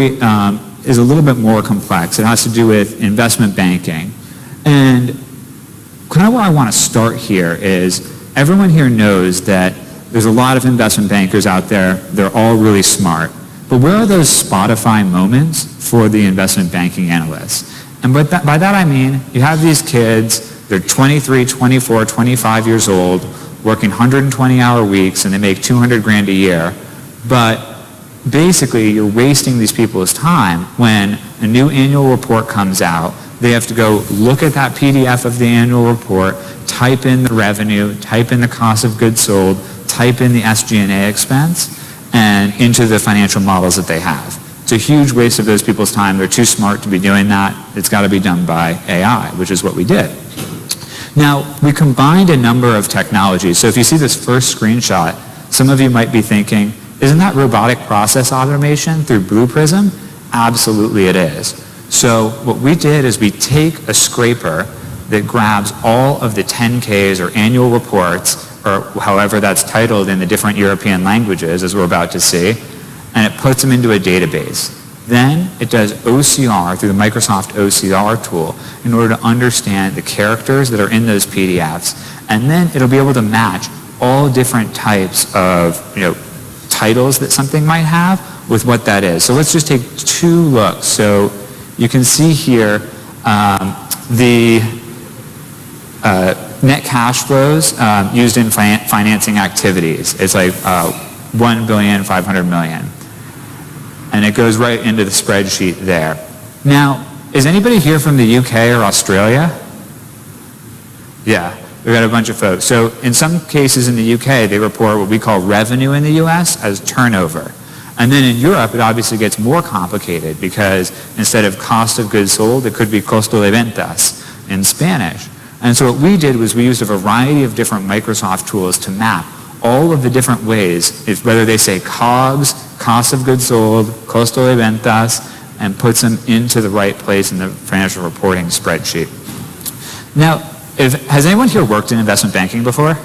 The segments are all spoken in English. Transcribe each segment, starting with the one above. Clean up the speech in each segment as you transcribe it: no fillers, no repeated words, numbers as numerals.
story is a little bit more complex. It has to do with investment banking. And kind of where I want to start here is everyone here knows that there's a lot of investment bankers out there. They're all really smart. But where are those Spotify moments for the investment banking analysts? And by that I mean you have these kids, they're 23, 24, 25 years old, working 120-hour weeks, and they make 200 grand a year. But basically, you're wasting these people's time when a new annual report comes out. They have to go look at that PDF of the annual report, type in the revenue, type in the cost of goods sold, type in the SG&A expense, and into the financial models that they have. It's a huge waste of those people's time. They're too smart to be doing that. It's got to be done by AI, which is what we did. Now, we combined a number of technologies. So if you see this first screenshot, some of you might be thinking, isn't that robotic process automation through Blue Prism? Absolutely it is. So what we did is we take a scraper that grabs all of the 10Ks or annual reports, or however that's titled in the different European languages, as we're about to see, and it puts them into a database. Then it does OCR through the Microsoft OCR tool in order to understand the characters that are in those PDFs, and then it'll be able to match all different types of titles that something might have with what that is. So let's just take two looks. So you can see here the net cash flows used in financing activities. It's like 1,500 million. And it goes right into the spreadsheet there. Now, is anybody here from the UK or Australia? Yeah, we've got a bunch of folks. So in some cases in the UK, they report what we call revenue in the US as turnover. And then in Europe, it obviously gets more complicated because instead of cost of goods sold, it could be costo de ventas in Spanish. And so what we did was we used a variety of different Microsoft tools to map all of the different ways, whether they say COGS, cost of goods sold, costo de ventas, and puts them into the right place in the financial reporting spreadsheet. Now, has anyone here worked in investment banking before?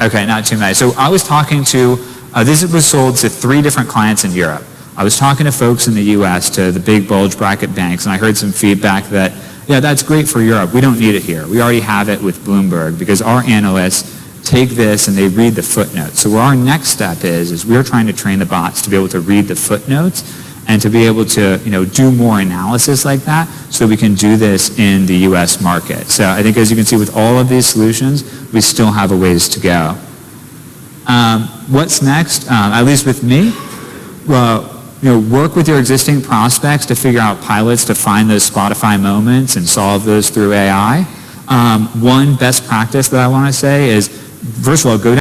Okay, not too many. So I was talking to, this was sold to 3 different clients in Europe. I was talking to folks in the US, to the big bulge bracket banks, and I heard some feedback that, yeah, that's great for Europe. We don't need it here. We already have it with Bloomberg because our analysts take this and they read the footnotes. So our next step is we're trying to train the bots to be able to read the footnotes and to be able to do more analysis like that so we can do this in the US market. So I think as you can see with all of these solutions, we still have a ways to go. What's next? At least with me, well, work with your existing prospects to figure out pilots to find those Spotify moments and solve those through AI. One best practice that I want to say is, first of all, go down